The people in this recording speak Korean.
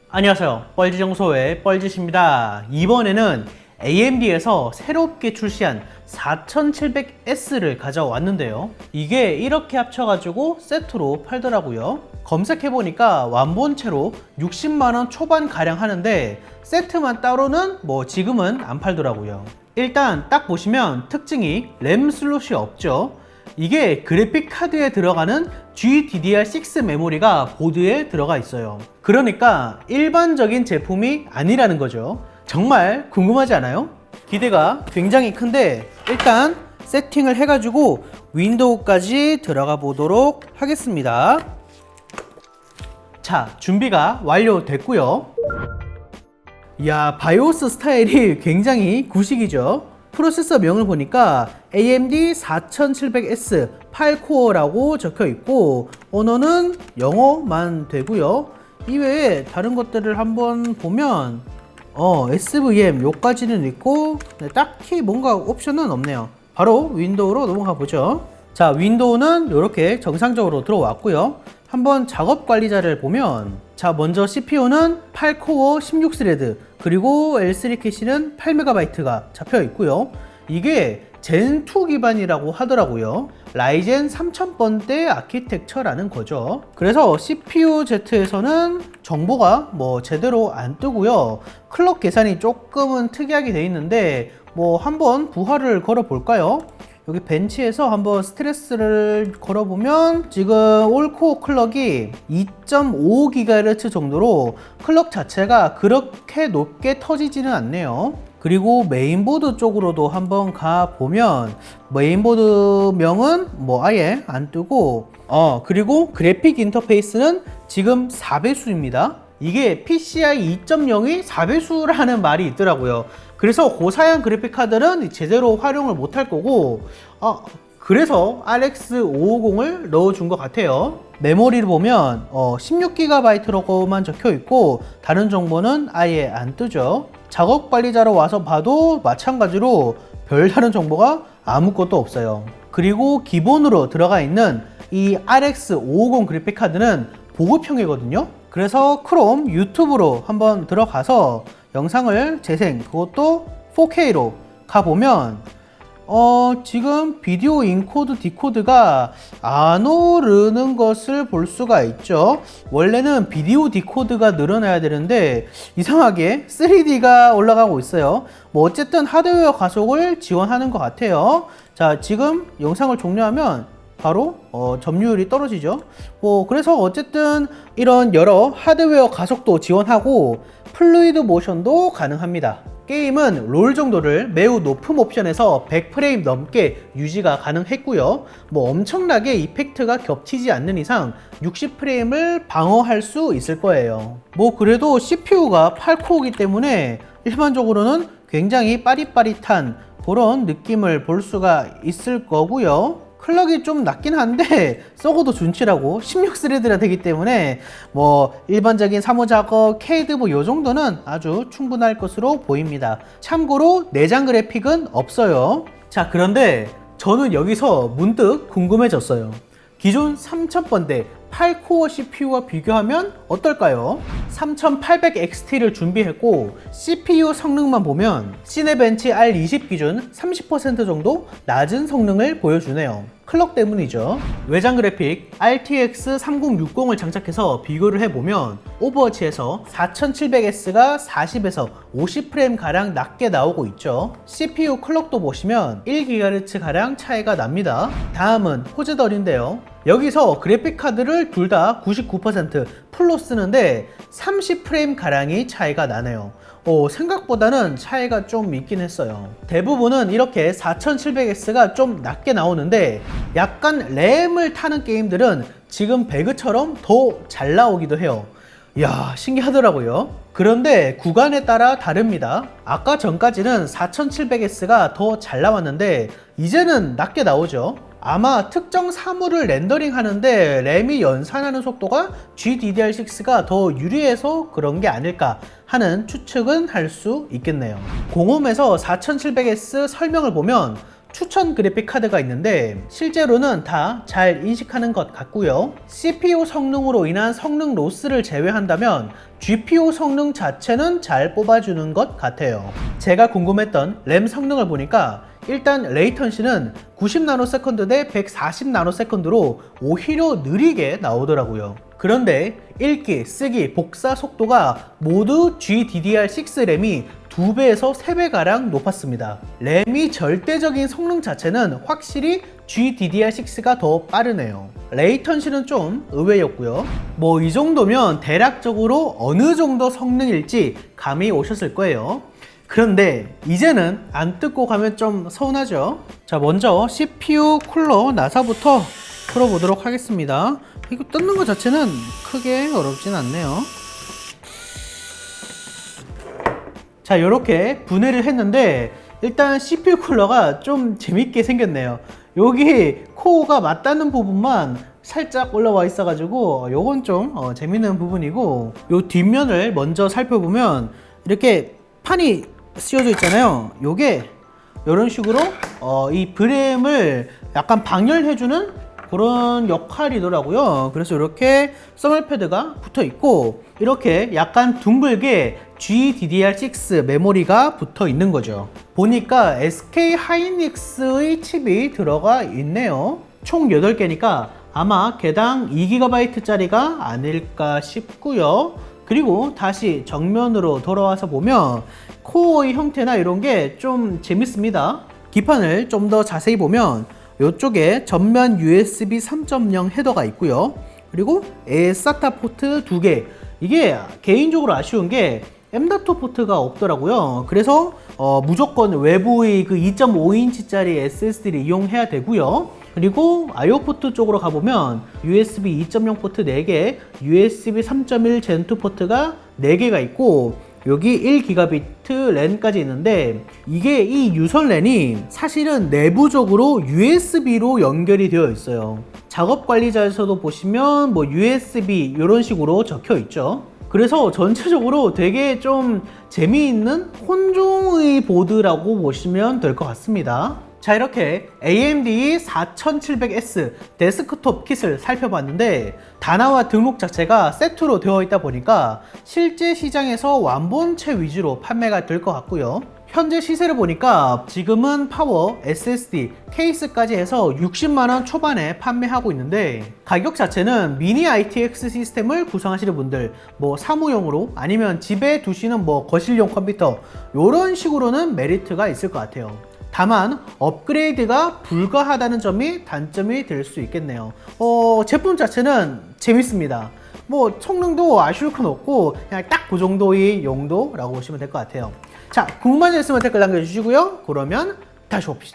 안녕하세요. 뻘지정소의 뻘짓입니다. 이번에는 AMD에서 새롭게 출시한 4700S를 가져왔는데요. 이게 이렇게 합쳐가지고 세트로 팔더라고요. 검색해보니까 완본체로 60만원 초반가량 하는데 세트만 따로는 지금은 안 팔더라고요. 일단 딱 보시면 특징이 램 슬롯이 없죠. 이게 그래픽 카드에 들어가는 GDDR6 메모리가 보드에 들어가 있어요. 그러니까 일반적인 제품이 아니라는 거죠. 정말 궁금하지 않아요? 기대가 굉장히 큰데 일단 세팅을 해가지고 윈도우까지 들어가 보도록 하겠습니다. 자, 준비가 완료됐고요. 이야, 바이오스 스타일이 굉장히 구식이죠. 프로세서 명을 보니까 AMD 4700S 8코어라고 적혀 있고 언어는 영어만 되고요. 이외에 다른 것들을 한번 보면 SVM 요까지는 있고 딱히 뭔가 옵션은 없네요. 바로 윈도우로 넘어가 보죠. 자, 윈도우는 이렇게 정상적으로 들어왔고요. 한번 작업 관리자를 보면 자, 먼저 CPU는 8코어 16스레드 그리고 L3 캐시는 8MB가 잡혀 있고요. 이게 젠2 기반이라고 하더라고요. 라이젠 3000번대 아키텍처라는 거죠. 그래서 CPU-Z에서는 정보가 제대로 안 뜨고요. 클럭 계산이 조금은 특이하게 돼 있는데 한번 부하를 걸어 볼까요? 여기 벤치에서 한번 스트레스를 걸어보면 지금 올코어 클럭이 2.5GHz 정도로 클럭 자체가 그렇게 높게 터지지는 않네요. 그리고 메인보드 쪽으로도 한번 가보면 메인보드 명은 아예 안 뜨고 그리고 그래픽 인터페이스는 지금 4배수입니다. 이게 PCI 2.0이 4배수라는 말이 있더라고요. 그래서 고사양 그래픽카드는 제대로 활용을 못할 거고 그래서 RX 550을 넣어준 것 같아요. 메모리를 보면 16GB라고만 적혀 있고 다른 정보는 아예 안 뜨죠. 작업 관리자로 와서 봐도 마찬가지로 별다른 정보가 아무것도 없어요. 그리고 기본으로 들어가 있는 이 RX 550 그래픽카드는 보급형이거든요. 그래서 크롬 유튜브로 한번 들어가서 영상을 재생, 그것도 4K로 가보면 지금 비디오 인코드 디코드가 안 오르는 것을 볼 수가 있죠. 원래는 비디오 디코드가 늘어나야 되는데 이상하게 3D가 올라가고 있어요. 어쨌든 하드웨어 가속을 지원하는 것 같아요. 자, 지금 영상을 종료하면 바로 점유율이 떨어지죠. 그래서 어쨌든 이런 여러 하드웨어 가속도 지원하고 플루이드 모션도 가능합니다. 게임은 롤 정도를 매우 높은 옵션에서 100프레임 넘게 유지가 가능했고요. 엄청나게 이펙트가 겹치지 않는 이상 60프레임을 방어할 수 있을 거예요. 그래도 CPU가 8코어이기 때문에 일반적으로는 굉장히 빠릿빠릿한 그런 느낌을 볼 수가 있을 거고요. 클럭이 좀 낮긴 한데 썩어도 준치라고 16스레드라 되기 때문에 일반적인 사무작업, CAD 요 정도는 아주 충분할 것으로 보입니다. 참고로 내장 그래픽은 없어요. 자, 그런데 저는 여기서 문득 궁금해졌어요. 기존 3000번대 8코어 CPU와 비교하면 어떨까요? 3800XT를 준비했고 CPU 성능만 보면 시네벤치 R20 기준 30% 정도 낮은 성능을 보여주네요. 클럭 때문이죠. 외장 그래픽 RTX 3060을 장착해서 비교를 해보면 오버워치에서 4700S가 40에서 50프레임 가량 낮게 나오고 있죠. CPU 클럭도 보시면 1GHz 가량 차이가 납니다. 다음은 호즈덜인데요. 여기서 그래픽 카드를 둘 다 99% 풀로 쓰는데 30프레임 가량이 차이가 나네요. 생각보다는 차이가 좀 있긴 했어요. 대부분은 이렇게 4700X가 좀 낮게 나오는데 약간 램을 타는 게임들은 지금 배그처럼 더 잘 나오기도 해요. 이야, 신기하더라고요. 그런데 구간에 따라 다릅니다. 아까 전까지는 4700S가 더 잘 나왔는데 이제는 낮게 나오죠. 아마 특정 사물을 렌더링 하는데 램이 연산하는 속도가 GDDR6가 더 유리해서 그런 게 아닐까 하는 추측은 할 수 있겠네요. 공홈에서 4700S 설명을 보면 추천 그래픽 카드가 있는데 실제로는 다 잘 인식하는 것 같고요. CPU 성능으로 인한 성능 로스를 제외한다면 GPU 성능 자체는 잘 뽑아주는 것 같아요. 제가 궁금했던 램 성능을 보니까 일단 레이턴시는 90나노세컨드 대 140나노세컨드로 오히려 느리게 나오더라고요. 그런데 읽기, 쓰기, 복사 속도가 모두 GDDR6 램이 2배에서 3배가량 높았습니다. 램이 절대적인 성능 자체는 확실히 GDDR6가 더 빠르네요. 레이턴시는 좀 의외였고요. 뭐 이 정도면 대략적으로 어느 정도 성능일지 감이 오셨을 거예요. 그런데 이제는 안 뜯고 가면 좀 서운하죠. 자, 먼저 CPU 쿨러 나사부터 풀어보도록 하겠습니다. 이거 뜯는 것 자체는 크게 어렵진 않네요. 자, 이렇게 분해를 했는데 일단 CPU 쿨러가 좀 재밌게 생겼네요. 여기 코어가 맞닿는 부분만 살짝 올라와 있어 가지고 요건 좀 재밌는 부분이고, 요 뒷면을 먼저 살펴보면 이렇게 판이 씌워져 있잖아요. 요게 이런 식으로 이 브램을 약간 방열해주는 그런 역할이더라고요. 그래서 이렇게 써멀 패드가 붙어 있고 이렇게 약간 둥글게 GDDR6 메모리가 붙어 있는 거죠. 보니까 SK 하이닉스의 칩이 들어가 있네요. 총 8개니까 아마 개당 2GB 짜리가 아닐까 싶고요. 그리고 다시 정면으로 돌아와서 보면 코어의 형태나 이런 게 좀 재밌습니다. 기판을 좀 더 자세히 보면 이쪽에 전면 USB 3.0 헤더가 있고요. 그리고 SATA 포트 2개. 이게 개인적으로 아쉬운 게 M.2 포트가 없더라고요. 그래서 무조건 외부의 그 2.5인치짜리 SSD를 이용해야 되고요. 그리고 IO 포트 쪽으로 가보면 USB 2.0 포트 4개, USB 3.1 젠2 포트가 4개가 있고 여기 1GB 랜까지 있는데 이게 이 유선 랜이 사실은 내부적으로 USB로 연결이 되어 있어요. 작업 관리자에서도 보시면 뭐 USB 이런 식으로 적혀 있죠. 그래서 전체적으로 되게 좀 재미있는 혼종의 보드라고 보시면 될 것 같습니다. 자, 이렇게 AMD 4700S 데스크톱 킷을 살펴봤는데 단화와 등록 자체가 세트로 되어 있다 보니까 실제 시장에서 완본체 위주로 판매가 될 것 같고요. 현재 시세를 보니까 지금은 파워, SSD, 케이스까지 해서 60만원 초반에 판매하고 있는데 가격 자체는 미니 ITX 시스템을 구성하시는 분들, 뭐 사무용으로 아니면 집에 두시는 뭐 거실용 컴퓨터 이런 식으로는 메리트가 있을 것 같아요. 다만 업그레이드가 불가하다는 점이 단점이 될 수 있겠네요. 제품 자체는 재밌습니다. 뭐 성능도 아쉬울 건 없고 그냥 딱 그 정도의 용도라고 보시면 될 것 같아요. 자, 궁금한 점 있으면 댓글 남겨주시고요. 그러면 다시 봅시다.